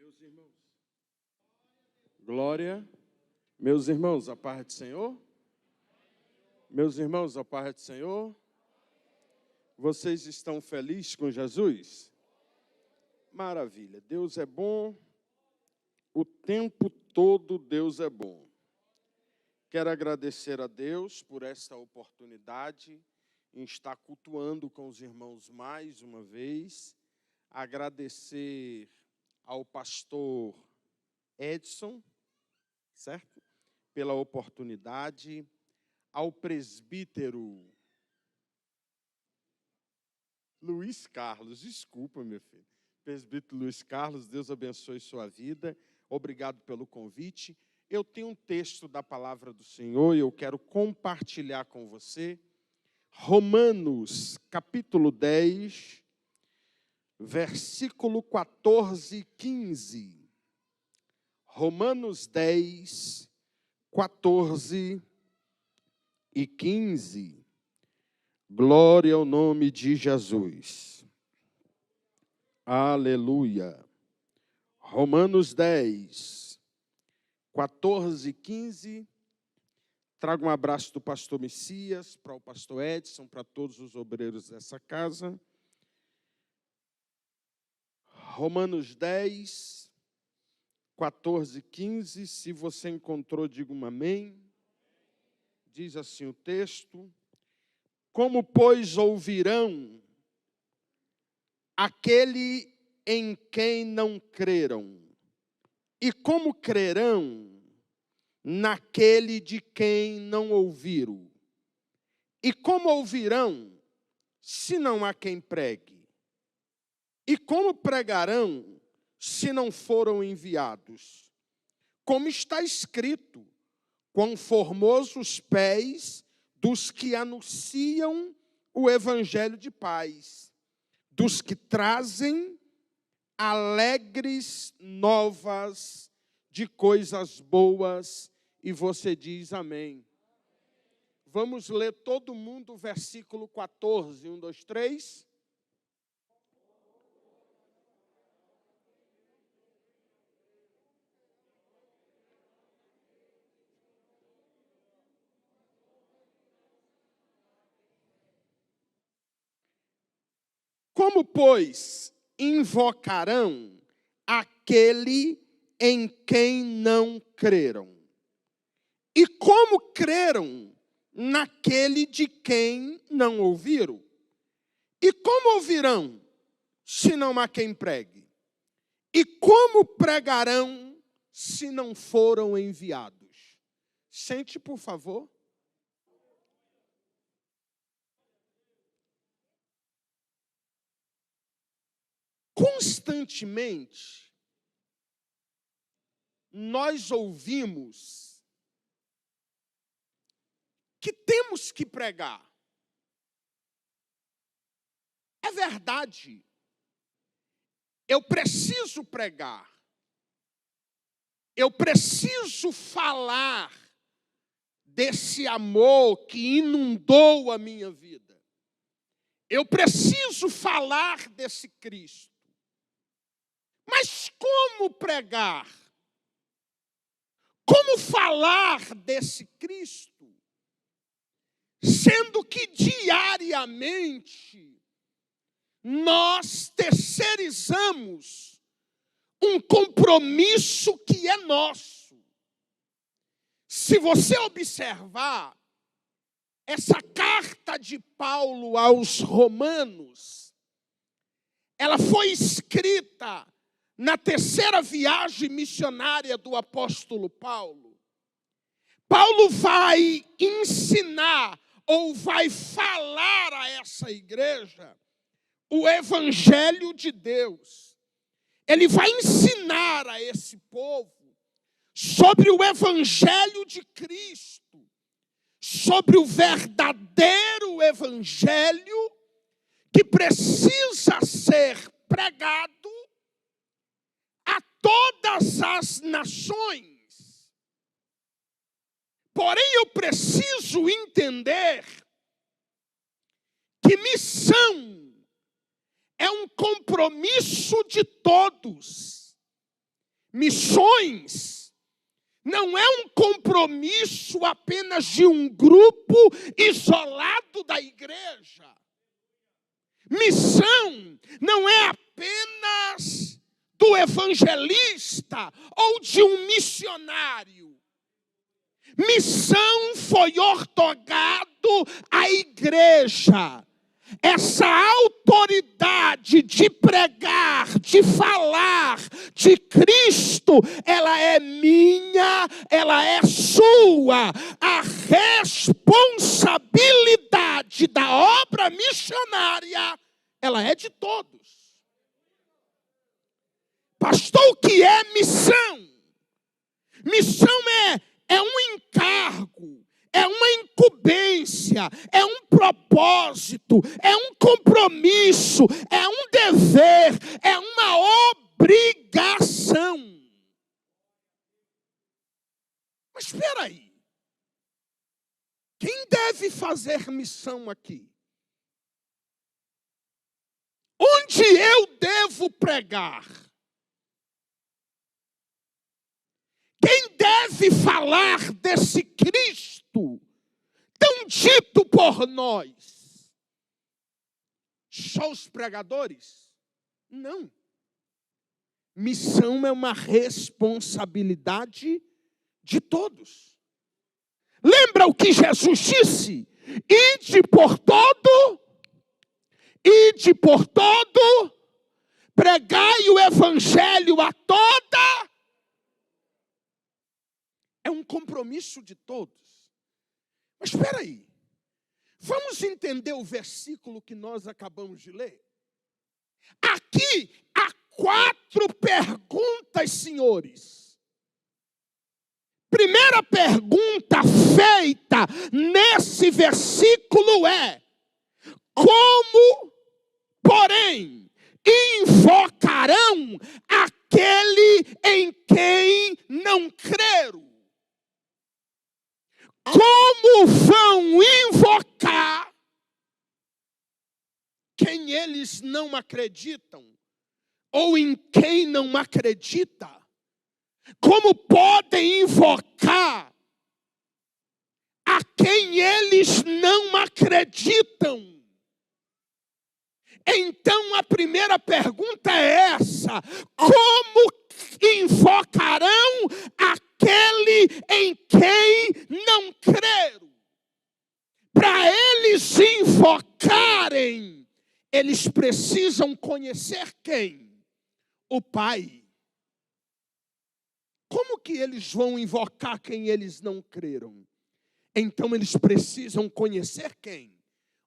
Meus irmãos, glória, meus irmãos, a paz do Senhor. Meus irmãos, a paz do Senhor. Vocês estão felizes com Jesus? Maravilha, Deus é bom, o tempo todo Deus é bom. Quero agradecer a Deus por esta oportunidade em estar cultuando com os irmãos mais uma vez. Agradecer ao pastor Edson, certo? Pela oportunidade, ao presbítero Luiz Carlos, desculpa, meu filho. Presbítero Luiz Carlos, Deus abençoe sua vida. Obrigado pelo convite. Eu tenho um texto da palavra do Senhor e eu quero compartilhar com você. Romanos, capítulo 10, versículo 14 e 15. Romanos 10, 14 e 15. Glória ao nome de Jesus. Aleluia. Romanos 10, 14 e 15. Trago um abraço do pastor Messias, para o pastor Edson, para todos os obreiros dessa casa. Romanos 10, 14 e 15. Se você encontrou, diga um amém. Diz assim o texto: como, pois, ouvirão aquele em quem não creram? E como crerão naquele de quem não ouviram? E como ouvirão, se não há quem pregue? E como pregarão, se não foram enviados? Como está escrito: quão formosos os pés dos que anunciam o evangelho de paz, dos que trazem alegres novas de coisas boas. E você diz amém. Vamos ler todo mundo o versículo 14. 1, 2, 3. Como, pois, invocarão aquele em quem não creram? E como creram naquele de quem não ouviram? E como ouvirão, se não há quem pregue? E como pregarão, se não foram enviados? Sente, por favor. Constantemente, nós ouvimos que temos que pregar. É verdade. Eu preciso pregar. Eu preciso falar desse amor que inundou a minha vida. Eu preciso falar desse Cristo. Mas como pregar? Como falar desse Cristo? Sendo que diariamente nós terceirizamos um compromisso que é nosso. Se você observar, essa carta de Paulo aos Romanos, ela foi escrita na terceira viagem missionária do apóstolo Paulo. Paulo vai ensinar ou vai falar a essa igreja o evangelho de Deus. Ele vai ensinar a esse povo sobre o evangelho de Cristo, sobre o verdadeiro evangelho que precisa ser pregado a todas as nações. Porém, eu preciso entender que missão é um compromisso de todos. Missões não é um compromisso apenas de um grupo isolado da igreja. Missão não é apenas do evangelista ou de um missionário. Missão foi outorgado à igreja. Essa autoridade de pregar, de falar de Cristo, ela é minha, ela é sua. A responsabilidade da obra missionária, ela é de todos. Pastor, o que é missão? Missão é um encargo, é uma incumbência, é um propósito, é um compromisso, é um dever, é uma obrigação. Mas espera aí. Quem deve fazer missão aqui? Onde eu devo pregar? Quem deve falar desse Cristo tão dito por nós? Só os pregadores? Não. Missão é uma responsabilidade de todos. Lembra o que Jesus disse? Ide por todo, pregai o evangelho a toda. É um compromisso de todos. Mas espera aí. Vamos entender o versículo que nós acabamos de ler? Aqui há 4 perguntas, senhores. Primeira pergunta feita nesse versículo é: como, porém, invocarão aquele em quem não creram? Como vão invocar quem eles não acreditam? Ou em quem não acredita? Como podem invocar a quem eles não acreditam? Então a primeira pergunta é essa: como invocarão aquele em quem não creram? Para eles invocarem, eles precisam conhecer quem? O Pai. Como que eles vão invocar quem eles não creram? Então eles precisam conhecer quem?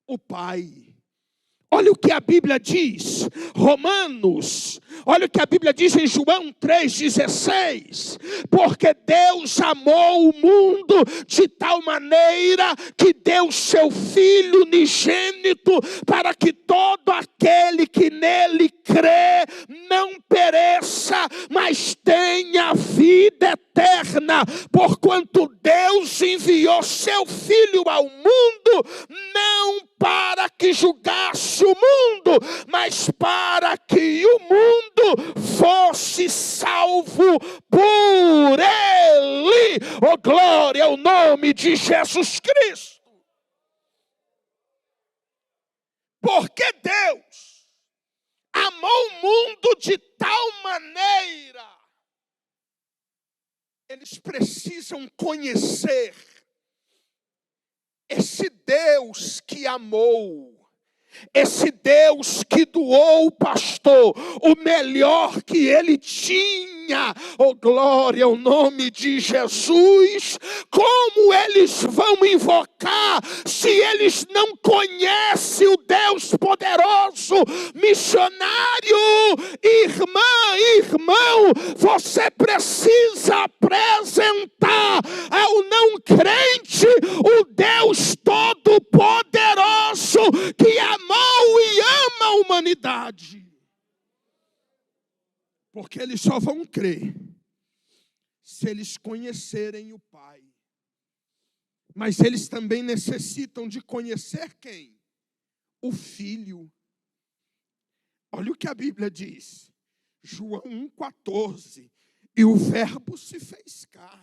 O Pai. Olha o que a Bíblia diz, Romanos, olha o que a Bíblia diz em João 3,16. Porque Deus amou o mundo de tal maneira que deu seu Filho unigênito, para que todo aquele que nele crê não pereça, mas tenha vida eterna. Porquanto Deus enviou seu Filho ao mundo, não para que julgasse o mundo, mas para que o mundo fosse salvo por ele. Oh, glória ao nome de Jesus Cristo. Porque Deus amou o mundo de tal maneira, eles precisam conhecer esse Deus que amou, esse Deus que doou, pastor, o melhor que ele tinha. Oh, glória ao nome de Jesus. Como eles vão invocar se eles não conhecem o Deus poderoso? Missionário, irmão, você precisa apresentar ao não crente o Deus todo-poderoso que amou e ama a humanidade. Porque eles só vão crer se eles conhecerem o Pai. Mas eles também necessitam de conhecer quem? O Filho. Olha o que a Bíblia diz. João 1,14. E o Verbo se fez carne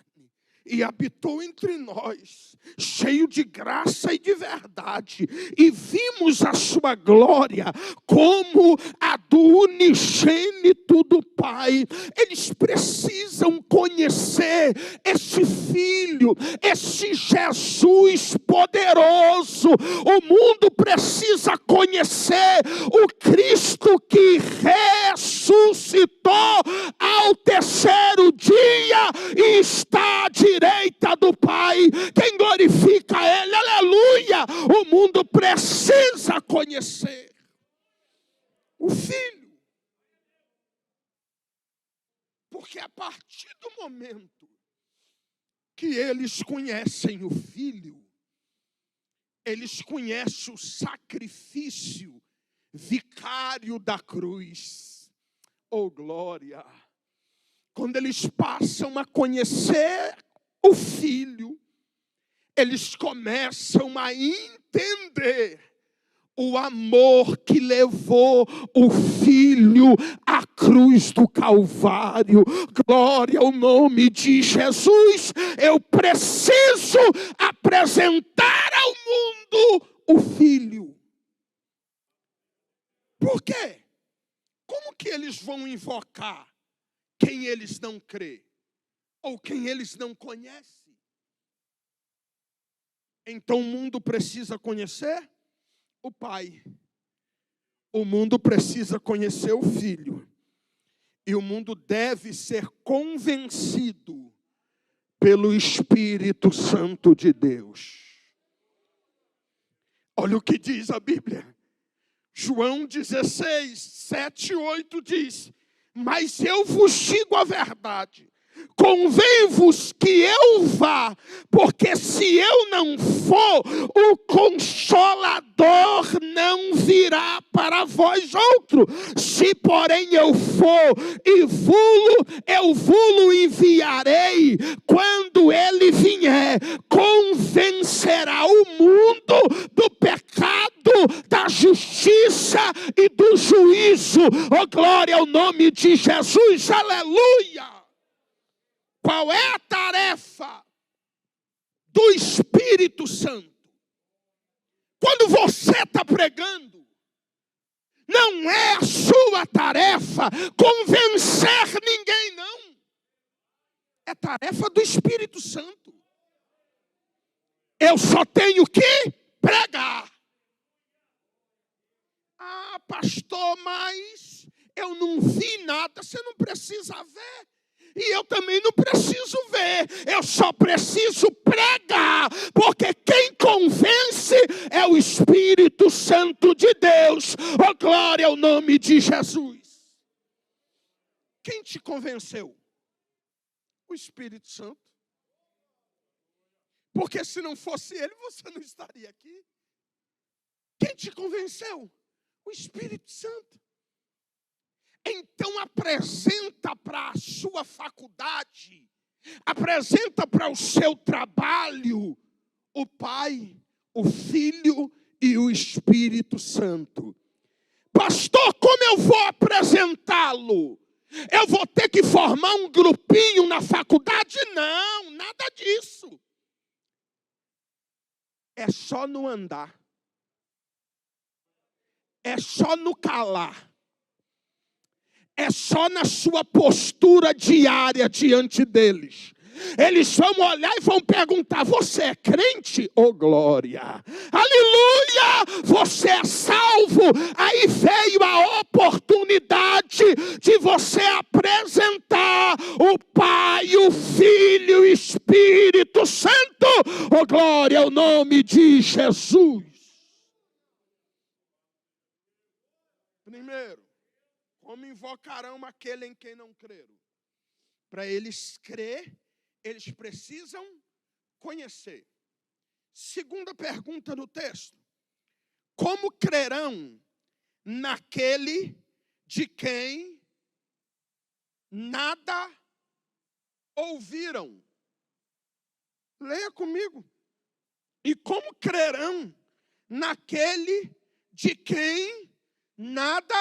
e habitou entre nós, cheio de graça e de verdade, e vimos a sua glória como a do unigênito do Pai. Eles precisam conhecer esse Filho, esse Jesus poderoso. O mundo precisa conhecer o Cristo que ressuscitou ao terceiro dia e está à direita do Pai. Quem glorifica Ele, aleluia! O mundo precisa conhecer o Filho, porque a partir do momento que eles conhecem o Filho, eles conhecem o sacrifício vicário da cruz. Oh, glória! Quando eles passam a conhecer o Filho, eles começam a entender o amor que levou o Filho à cruz do Calvário. Glória ao nome de Jesus. Eu preciso apresentar ao mundo o Filho. Por quê? Como que eles vão invocar quem eles não crê? Ou quem eles não conhecem? Então o mundo precisa conhecer o Pai. O mundo precisa conhecer o Filho. E o mundo deve ser convencido pelo Espírito Santo de Deus. Olha o que diz a Bíblia. João 16, 7 e 8 diz: mas eu vos digo a verdade, convém-vos que eu vá, porque se eu não for, o Consolador não virá para vós outro. Se porém eu for eu vou-lo enviarei. Quando ele vier, convencerá o mundo do pecado, da justiça e do juízo. Oh, glória ao nome de Jesus, aleluia! Qual é a tarefa do Espírito Santo? Quando você está pregando, não é a sua tarefa convencer ninguém, não. É tarefa do Espírito Santo. Eu só tenho que pregar. Ah, pastor, mas eu não vi nada. Você não precisa ver. E eu também não preciso ver, eu só preciso pregar, porque quem convence é o Espírito Santo de Deus. Oh, glória ao nome de Jesus. Quem te convenceu? O Espírito Santo. Porque se não fosse ele, você não estaria aqui. Quem te convenceu? O Espírito Santo. Então apresenta para a sua faculdade, apresenta para o seu trabalho o Pai, o Filho e o Espírito Santo. Pastor, como eu vou apresentá-lo? Eu vou ter que formar um grupinho na faculdade? Não, nada disso. É só no andar. É só no calar. É só na sua postura diária diante deles. Eles vão olhar e vão perguntar: você é crente? Oh, glória! Aleluia! Você é salvo? Aí veio a oportunidade de você apresentar o Pai, o Filho e o Espírito Santo. Oh, glória ao nome de Jesus. Primeiro, como invocarão aquele em quem não creram? Para eles crer, eles precisam conhecer. Segunda pergunta no texto: como crerão naquele de quem nada ouviram? Leia comigo. E como crerão naquele de quem nada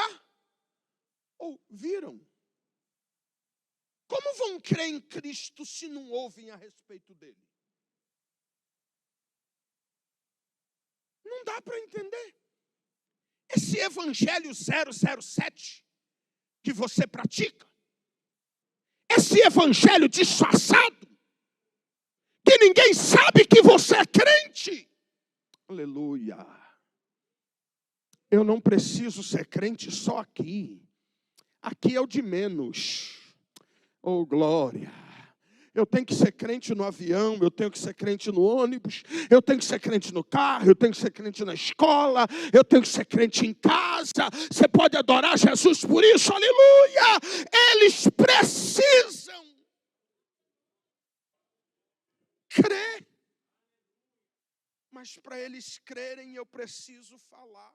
ouviram? Como vão crer em Cristo se não ouvem a respeito dele? Não dá para entender. Esse evangelho 007 que você pratica, esse evangelho disfarçado, que ninguém sabe que você é crente. Aleluia. Eu não preciso ser crente só aqui. Aqui é o de menos. Oh, glória. Eu tenho que ser crente no avião, eu tenho que ser crente no ônibus, eu tenho que ser crente no carro, eu tenho que ser crente na escola, eu tenho que ser crente em casa. Você pode adorar Jesus por isso, aleluia! Eles precisam crer. Mas para eles crerem, eu preciso falar.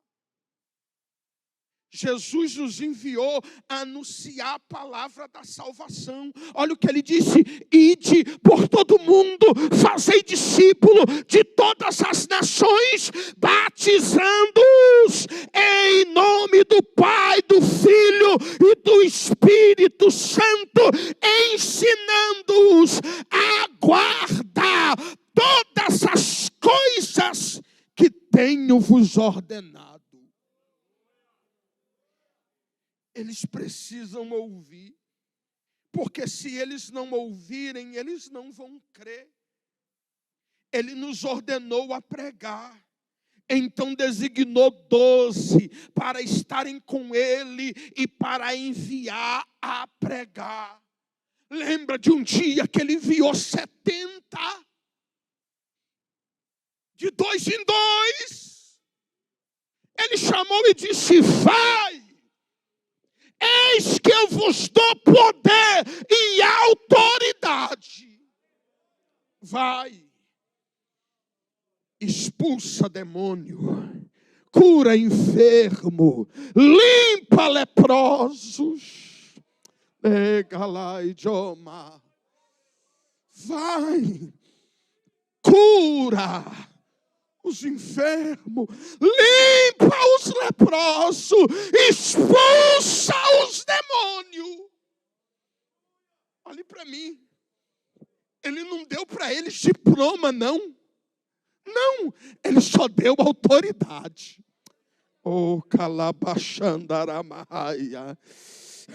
Jesus nos enviou a anunciar a palavra da salvação. Olha o que ele disse: ide por todo mundo, fazei discípulo de todas as nações, batizando-os em nome do Pai, do Filho e do Espírito Santo, ensinando-os a guardar todas as coisas que tenho vos ordenado. Eles precisam ouvir, porque se eles não ouvirem, eles não vão crer. Ele nos ordenou a pregar, então designou 12 para estarem com ele e para enviar a pregar. Lembra de um dia que ele enviou 70? De 2 em 2. Ele chamou e disse: vai! Eis que eu vos dou poder e autoridade. Vai, expulsa demônio, cura enfermo, limpa leprosos. Vai, cura os enfermos, limpa os leprosos, expulsa os demônios. Olhe para mim. Ele não deu para eles diploma, não. Não, ele só deu autoridade. Oh, calabachandaramaia.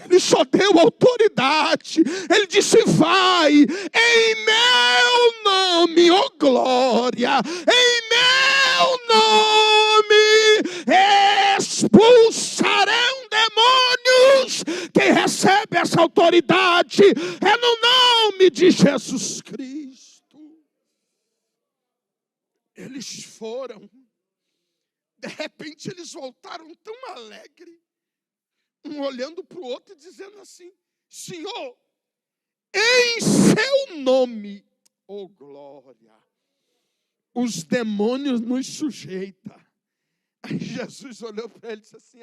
Ele só deu autoridade. Ele disse: vai, em meu nome, oh glória, em meu nome expulsarão demônios. Quem recebe essa autoridade é no nome de Jesus Cristo. Eles foram. De repente eles voltaram tão alegres, um olhando para o outro e dizendo assim: Senhor, em seu nome, oh glória, os demônios nos sujeitam. Aí Jesus olhou para ele e disse assim: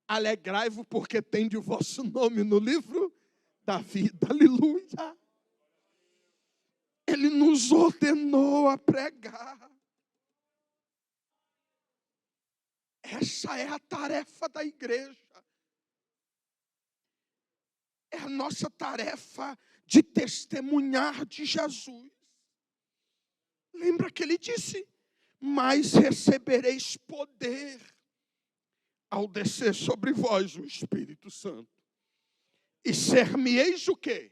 alegrai-vos porque tem de vosso nome no livro da vida. Aleluia. Ele nos ordenou a pregar. Essa é a tarefa da igreja. É a nossa tarefa de testemunhar de Jesus. Lembra que ele disse: mas recebereis poder ao descer sobre vós o Espírito Santo. E ser-me-eis o quê?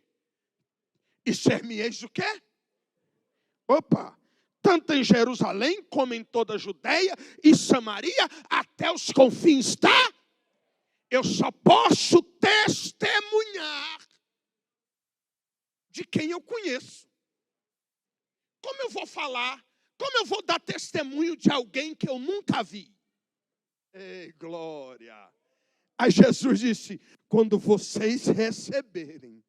E ser-me-eis o quê? Opa! Tanto em Jerusalém, como em toda a Judeia e Samaria, até os confins da... Eu só posso testemunhar de quem eu conheço. Como eu vou falar? Como eu vou dar testemunho de alguém que eu nunca vi? Ei, glória! Aí Jesus disse: quando vocês receberem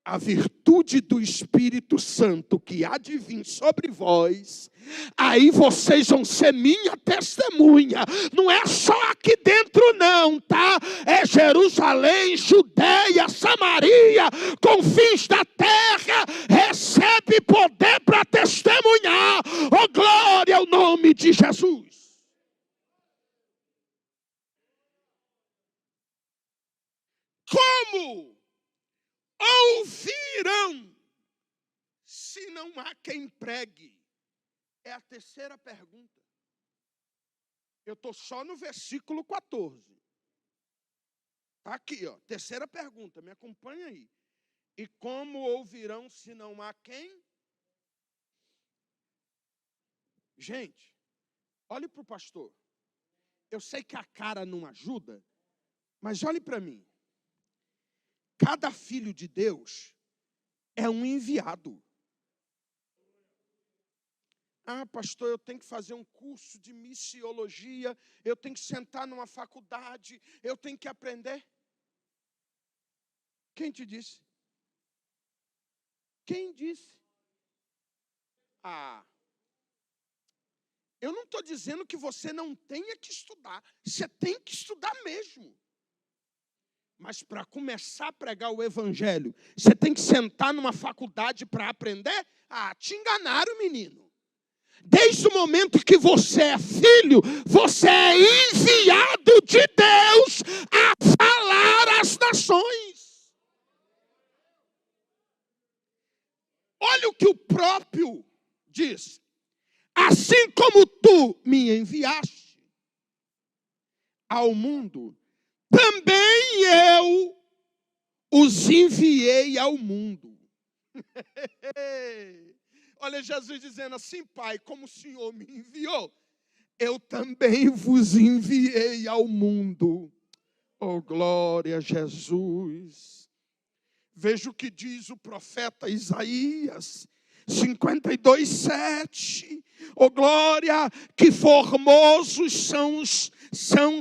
a virtude do Espírito Santo que há de vir sobre vós, aí vocês vão ser minha testemunha. Não é só aqui dentro não, tá? É Jerusalém, Judeia, Samaria, confins da terra. Recebe poder para testemunhar. Oh, glória ao nome de Jesus. Como ouvirão se não há quem pregue? É a terceira pergunta. Eu estou só no versículo 14. Está aqui, ó. Terceira pergunta, me acompanha aí. E como ouvirão se não há quem? Gente, olhe para o pastor. Eu sei que a cara não ajuda, mas olhe para mim. Cada filho de Deus é um enviado. Ah, pastor, eu tenho que fazer um curso de missiologia, eu tenho que sentar numa faculdade, eu tenho que aprender. Quem te disse? Quem disse? Ah, eu não estou dizendo que você não tenha que estudar, você tem que estudar mesmo. Mas para começar a pregar o evangelho, você tem que sentar numa faculdade para aprender? Ah, te enganaram, menino. Desde o momento que você é filho, você é enviado de Deus a falar às nações. Olha o que o próprio diz. Assim como tu me enviaste ao mundo, também eu os enviei ao mundo. Olha Jesus dizendo assim, Pai, como o Senhor me enviou, eu também vos enviei ao mundo. Oh, glória a Jesus. Veja o que diz o profeta Isaías 52:7. Oh, glória, que formosos são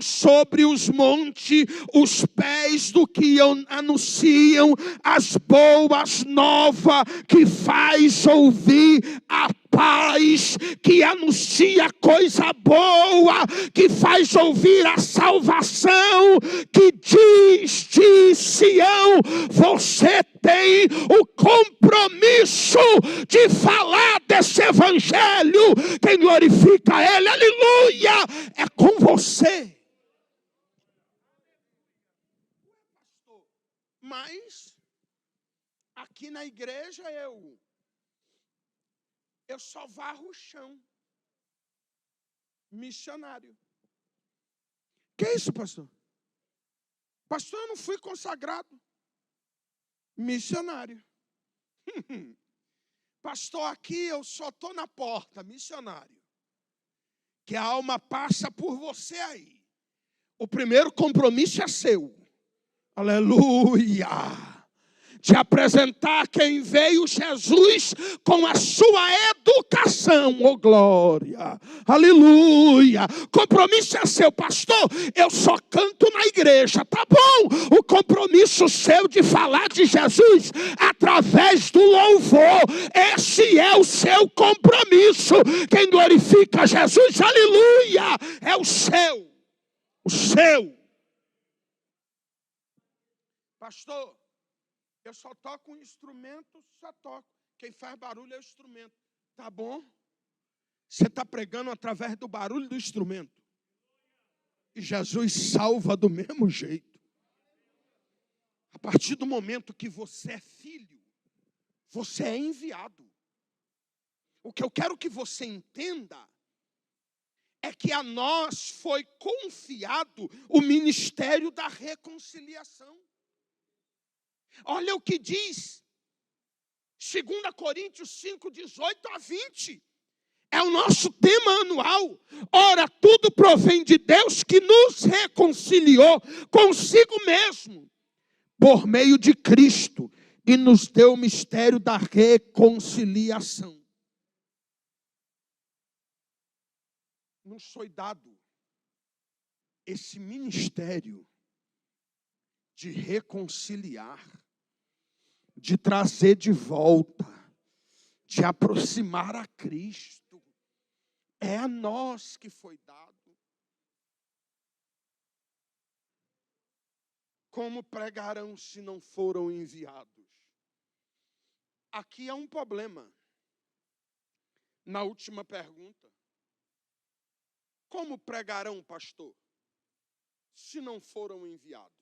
sobre os montes os pés do que anunciam as boas novas, que faz ouvir a paz, que anuncia coisa boa, que faz ouvir a salvação, que diz de Sião, você tem o compromisso de falar desse evangelho. Quem glorifica ele, aleluia, é com você. Mas aqui na igreja eu só varro o chão. Missionário. Que é isso, pastor? Pastor, eu não fui consagrado. Missionário. Pastor, aqui eu só estou na porta. Missionário. Que a alma passa por você aí. O primeiro compromisso é seu. Aleluia. De apresentar quem veio Jesus com a sua educação, oh glória, aleluia. Compromisso é seu, pastor, eu só canto na igreja, tá bom? O compromisso seu de falar de Jesus através do louvor, esse é o seu compromisso. Quem glorifica Jesus, aleluia, é o seu. Pastor, eu só toco um instrumento, só toco. Quem faz barulho é o instrumento. Tá bom? Você está pregando através do barulho do instrumento. E Jesus salva do mesmo jeito. A partir do momento que você é filho, você é enviado. O que eu quero que você entenda é que a nós foi confiado o ministério da reconciliação. Olha o que diz 2 Coríntios 5:18-20. É o nosso tema anual. Ora, tudo provém de Deus que nos reconciliou consigo mesmo, por meio de Cristo, e nos deu o mistério da reconciliação. Nos foi dado esse ministério de reconciliar, de trazer de volta, de aproximar a Cristo. É a nós que foi dado. Como pregarão se não foram enviados? Aqui há um problema. Na última pergunta. Como pregarão, pastor, se não foram enviados?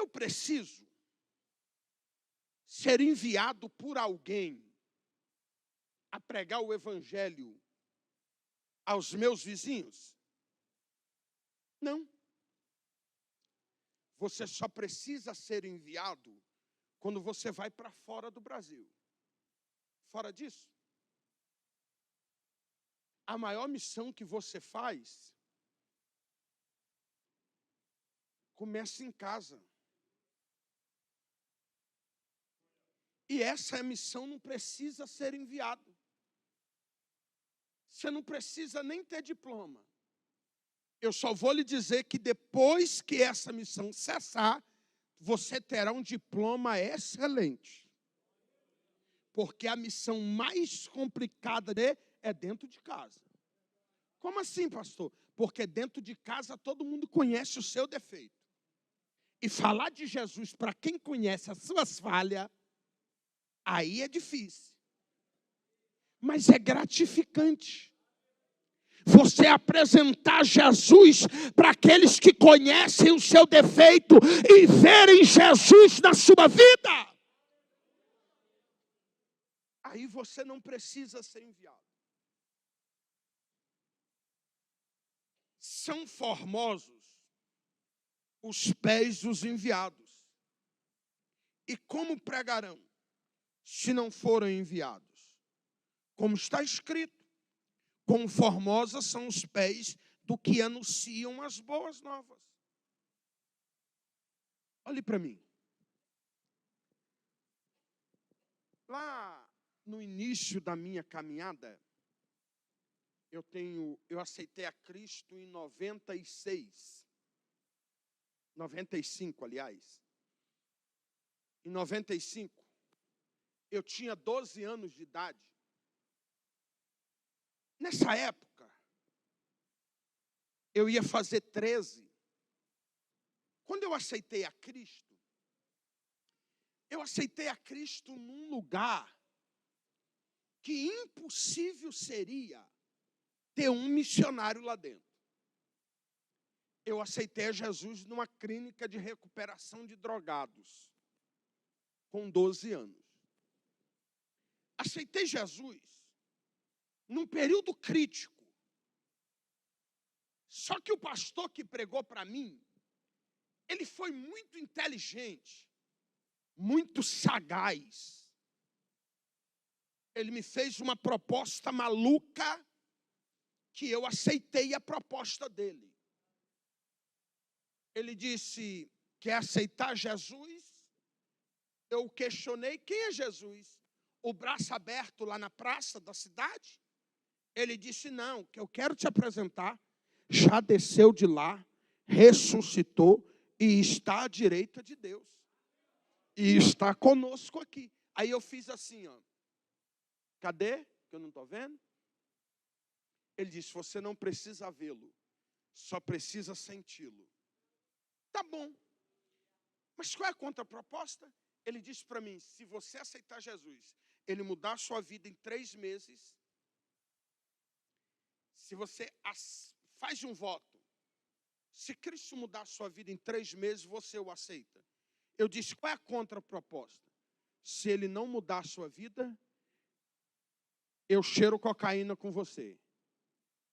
Eu preciso ser enviado por alguém a pregar o evangelho aos meus vizinhos? Não. Você só precisa ser enviado quando você vai para fora do Brasil. Fora disso, a maior missão que você faz começa em casa. E essa missão não precisa ser enviado. Você não precisa nem ter diploma. Eu só vou lhe dizer que depois que essa missão cessar, você terá um diploma excelente. Porque a missão mais complicada é dentro de casa. Como assim, pastor? Porque dentro de casa todo mundo conhece o seu defeito. E falar de Jesus para quem conhece as suas falhas, aí é difícil. Mas é gratificante. Você apresentar Jesus para aqueles que conhecem o seu defeito e verem Jesus na sua vida. Aí você não precisa ser enviado. São formosos os pés dos enviados. E como pregarão, se não forem enviados? Como está escrito, quão formosos são os pés do que anunciam as boas novas. Olhe para mim. Lá no início da minha caminhada, eu aceitei a Cristo em 95, aliás. Em 95, eu tinha 12 anos de idade. Nessa época, eu ia fazer 13. Quando eu aceitei a Cristo, num lugar que impossível seria ter um missionário lá dentro. Eu aceitei a Jesus numa clínica de recuperação de drogados, com 12 anos. Aceitei Jesus num período crítico. Só que o pastor que pregou para mim, ele foi muito inteligente, muito sagaz. Ele me fez uma proposta maluca que eu aceitei a proposta dele. Ele disse, quer aceitar Jesus? Eu questionei, quem é Jesus? O braço aberto lá na praça da cidade? Ele disse, não, que eu quero te apresentar. Já desceu de lá, ressuscitou e está à direita de Deus. E está conosco aqui. Aí eu fiz assim, ó. Cadê? Que eu não estou vendo. Ele disse, você não precisa vê-lo, só precisa senti-lo. Tá bom. Mas qual é a contraproposta? Ele disse para mim, se você aceitar Jesus, ele mudar a sua vida em 3 meses, se você faz um voto, se Cristo mudar a sua vida em 3 meses, você o aceita. Eu disse, qual é a contraproposta? Se ele não mudar a sua vida, eu cheiro cocaína com você.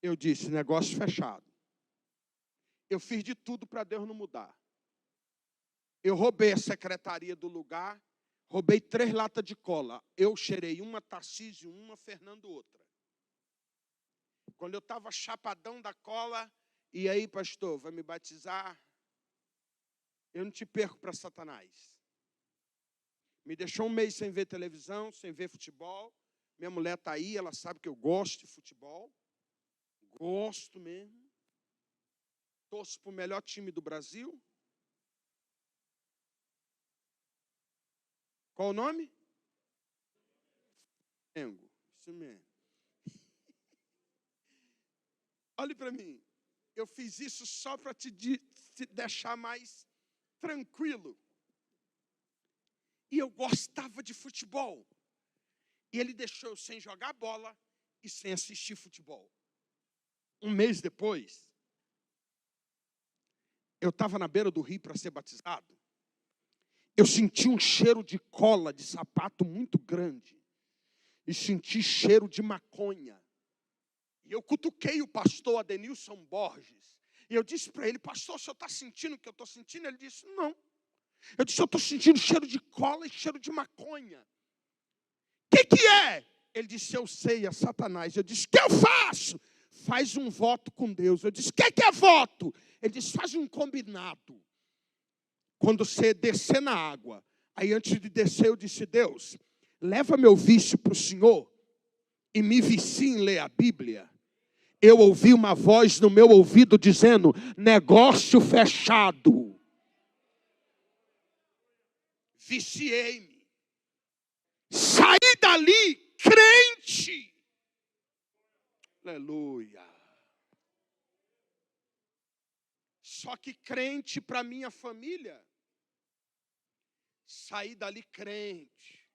Eu disse, negócio fechado. Eu fiz de tudo para Deus não mudar. Eu roubei a secretaria do lugar, roubei 3 latas de cola. Eu cheirei uma, Tarcísio uma, Fernando outra. Quando eu estava chapadão da cola, e aí, pastor, vai me batizar? Eu não te perco para Satanás. Me deixou 1 mês sem ver televisão, sem ver futebol. Minha mulher está aí, ela sabe que eu gosto de futebol. Gosto mesmo. Torço para o melhor time do Brasil. Qual o nome? Flamengo. Isso mesmo. Olhe para mim. Eu fiz isso só para te deixar mais tranquilo. E eu gostava de futebol. E ele deixou eu sem jogar bola e sem assistir futebol. 1 mês depois, eu estava na beira do rio para ser batizado. eu senti um cheiro de cola de sapato muito grande. E senti cheiro de maconha. E eu cutuquei o pastor Adenilson Borges. E eu disse para ele: pastor, o senhor está sentindo o que eu estou sentindo? Ele disse: não. Eu disse: eu estou sentindo cheiro de cola e cheiro de maconha. O que é? Ele disse: eu sei, é Satanás. Eu disse: o que eu faço? Faz um voto com Deus. Eu disse: o que é voto? Ele disse: faz um combinado. Quando você descer na água. Aí antes de descer eu disse: Deus, leva meu vício para o Senhor e me vicie em ler a Bíblia. Eu ouvi uma voz no meu ouvido dizendo: negócio fechado. Viciei-me. Saí dali crente. Aleluia. Só que crente para minha família. Saí dali crente.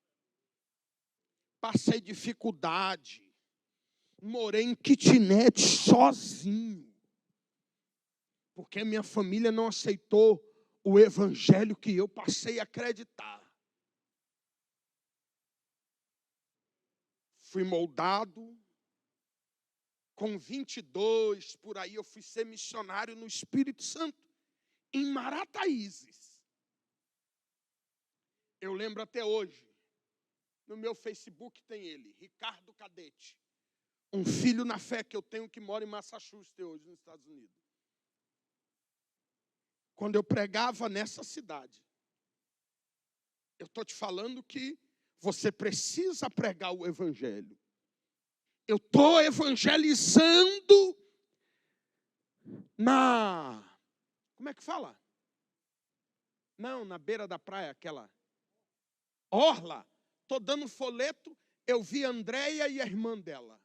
Passei dificuldade. Morei em kitnet sozinho. Porque minha família não aceitou o evangelho que eu passei a acreditar. Fui moldado. Com 22, por aí, eu fui ser missionário no Espírito Santo, em Marataízes. Eu lembro até hoje, no meu Facebook tem ele, Ricardo Cadete. Um filho na fé que eu tenho que mora em Massachusetts hoje, nos Estados Unidos. Quando eu pregava nessa cidade, eu estou te falando que você precisa pregar o evangelho. Eu estou evangelizando como é que fala? Não, na beira da praia, aquela orla. Estou dando folheto, eu vi a Andréia e a irmã dela.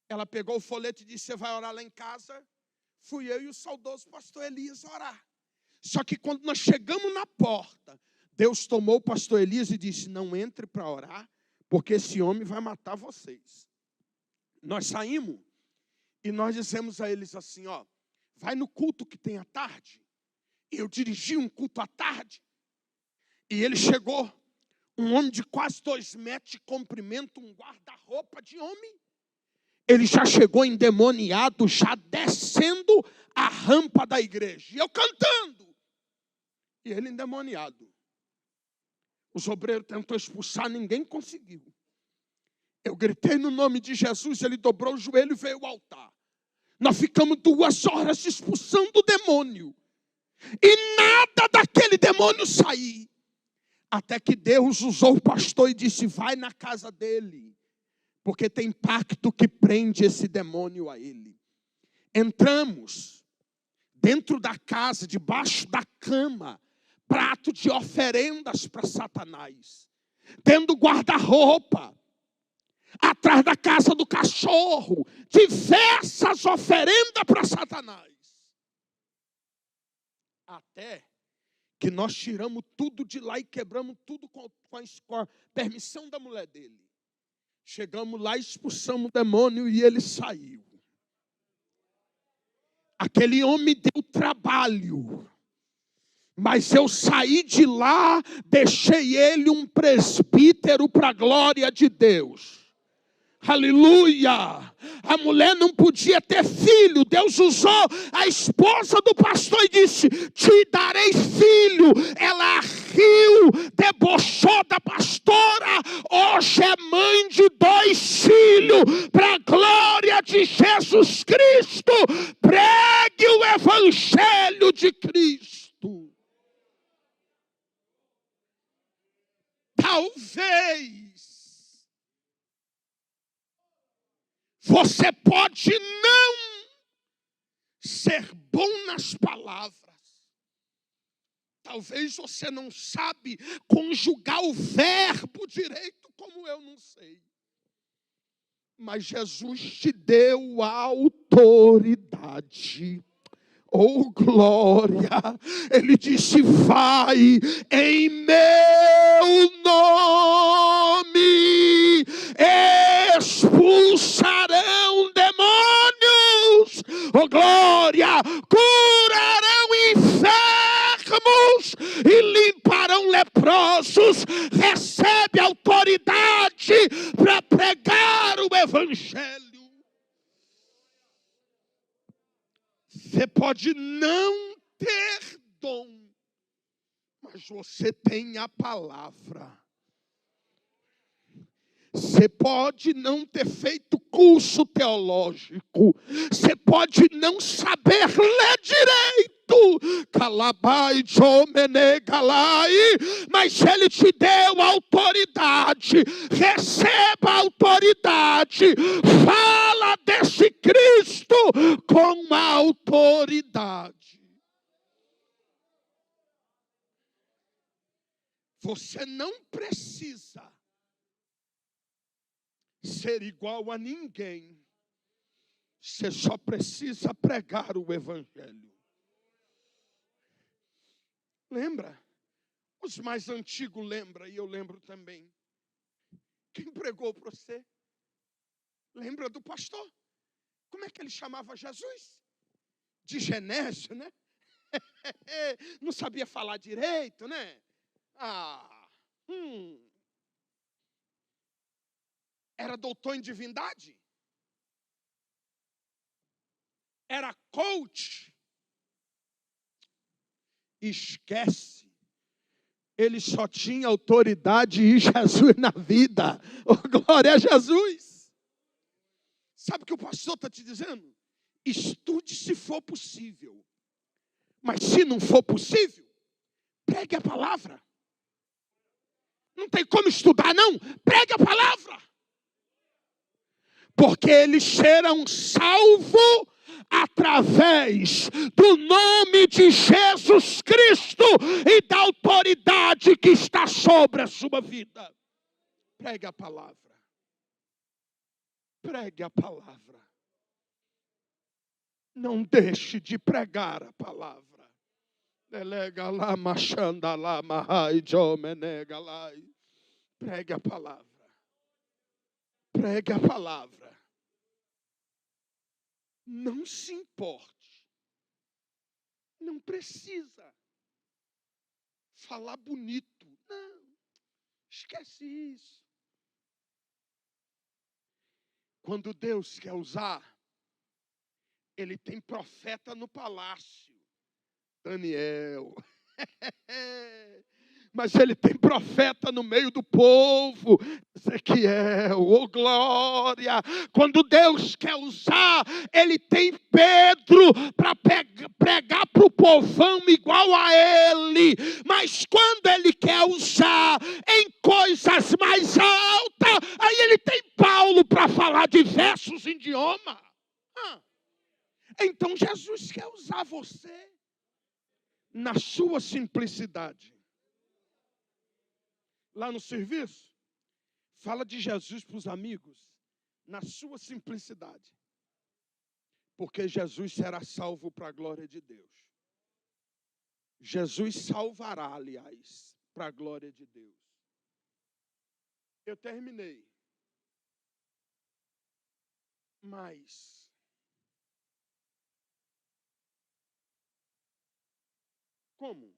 Ela pegou o folheto e disse: você vai orar lá em casa? Fui eu e o saudoso pastor Elias orar. Só que quando nós chegamos na porta, Deus tomou o pastor Elias e disse: não entre para orar, porque esse homem vai matar vocês. Nós saímos e nós dissemos a eles assim: ó, vai no culto que tem à tarde. Eu dirigi um culto à tarde. E ele chegou, um homem de quase 2 metros de comprimento, um guarda-roupa de homem. Ele já chegou endemoniado, já descendo a rampa da igreja. E eu cantando. E ele endemoniado. Os obreiros tentou expulsar, ninguém conseguiu. Eu gritei no nome de Jesus, ele dobrou o joelho e veio ao altar. Nós ficamos 2 horas expulsando o demônio. E nada daquele demônio sair. Até que Deus usou o pastor e disse: vai na casa dele. Porque tem pacto que prende esse demônio a ele. Entramos dentro da casa, debaixo da cama, prato de oferendas para Satanás. Tendo guarda-roupa. Atrás da casa do cachorro, diversas oferendas para Satanás. Até que nós tiramos tudo de lá e quebramos tudo com a permissão da mulher dele. Chegamos lá, expulsamos o demônio e ele saiu. Aquele homem deu trabalho. Mas eu saí de lá, deixei ele um presbítero para a glória de Deus. Aleluia! A mulher não podia ter filho. Deus usou a esposa do pastor e disse: te darei filho. Ela riu, debochou da pastora. Hoje é mãe de 2 filhos. Para a glória de Jesus Cristo. Pregue o evangelho de Cristo. Talvez você pode não ser bom nas palavras. Talvez você não sabe conjugar o verbo direito, como eu não sei. Mas Jesus te deu a autoridade. Oh, glória! Ele disse: vai em meu nome, expulsarão demônios. Oh, glória! Curarão enfermos e limparão eram leprosos, recebe autoridade para pregar o evangelho. Você pode não ter dom, mas você tem a palavra. Você pode não ter feito curso teológico, você pode não saber ler direito, calabai, jomenegalai, mas Ele te deu autoridade. Receba a autoridade, fala desse Cristo com autoridade. Você não precisa ser igual a ninguém. Você só precisa pregar o evangelho. Lembra? Os mais antigos lembram, e eu lembro também. Quem pregou para você? Lembra do pastor? Como é que ele chamava Jesus? De Genésio, né? Não sabia falar direito, né? Era doutor em divindade? Era coach? Esquece. Ele só tinha autoridade e Jesus na vida. Oh, glória a Jesus. Sabe o que o pastor está te dizendo? Estude se for possível. Mas se não for possível, pregue a palavra. Não tem como estudar, não. Pregue a palavra. Porque eles serão salvos através do nome de Jesus Cristo e da autoridade que está sobre a sua vida. Pregue a palavra. Pregue a palavra. Não deixe de pregar a palavra. Pregue a palavra. Pregue a palavra. Não se importe. Não precisa falar bonito. Não. Esquece isso. Quando Deus quer usar, Ele tem profeta no palácio. Daniel. Mas Ele tem profeta no meio do povo. Ezequiel, oh glória. Quando Deus quer usar, Ele tem Pedro para pregar para o povão igual a ele. Mas quando Ele quer usar em coisas mais altas, aí Ele tem Paulo para falar diversos idiomas. Então Jesus quer usar você na sua simplicidade. Lá no serviço, fala de Jesus para os amigos na sua simplicidade. Porque Jesus será salvo para a glória de Deus. Jesus salvará, aliás, para a glória de Deus. Eu terminei. Mas como?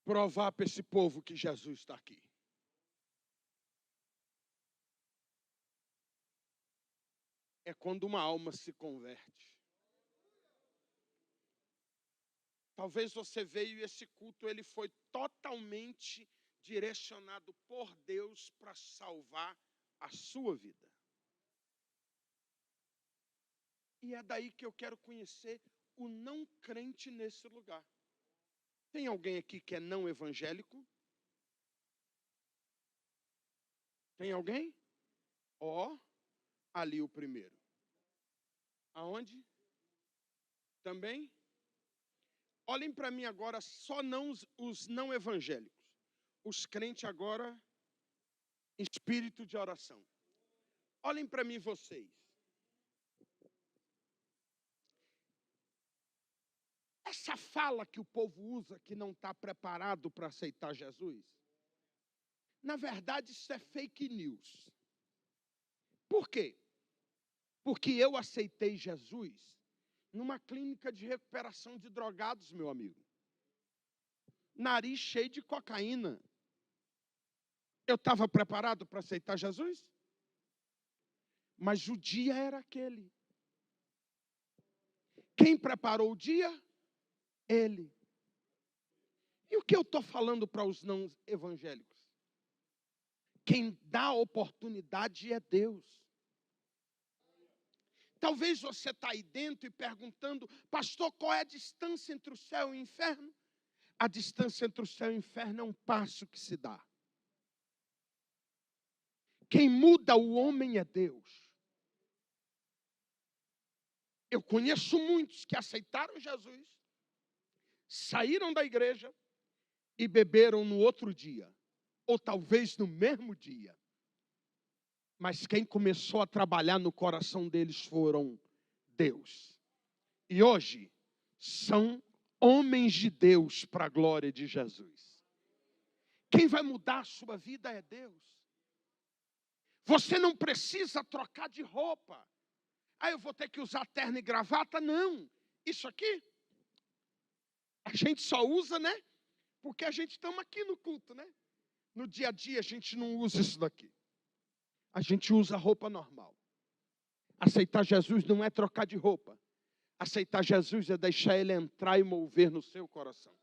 Provar para esse povo que Jesus está aqui. É quando uma alma se converte. Talvez você veio e esse culto ele foi totalmente direcionado por Deus para salvar a sua vida. E é daí que eu quero conhecer o não crente nesse lugar. Tem alguém aqui que é não evangélico? Tem alguém? Ali o primeiro. Aonde? Também? Olhem para mim agora, só não os não evangélicos. Os crentes agora, espírito de oração. Olhem para mim vocês. Essa fala que o povo usa, que não está preparado para aceitar Jesus, na verdade isso é fake news. Por quê? Porque eu aceitei Jesus numa clínica de recuperação de drogados, meu amigo. Nariz cheio de cocaína. Eu estava preparado para aceitar Jesus? Mas o dia era aquele. Quem preparou o dia? Ele. E o que eu estou falando para os não evangélicos? Quem dá a oportunidade é Deus. Talvez você está aí dentro e perguntando, pastor, qual é a distância entre o céu e o inferno? A distância entre o céu e o inferno é um passo que se dá. Quem muda o homem é Deus. Eu conheço muitos que aceitaram Jesus, saíram da igreja e beberam no outro dia, ou talvez no mesmo dia. Mas quem começou a trabalhar no coração deles foram Deus. E hoje são homens de Deus para a glória de Jesus. Quem vai mudar a sua vida é Deus. Você não precisa trocar de roupa. Ah, eu vou ter que usar terno e gravata? Não. Isso aqui, a gente só usa, né? Porque a gente estamos aqui no culto, né? No dia a dia a gente não usa isso daqui. A gente usa roupa normal. Aceitar Jesus não é trocar de roupa. Aceitar Jesus é deixar Ele entrar e mover no seu coração.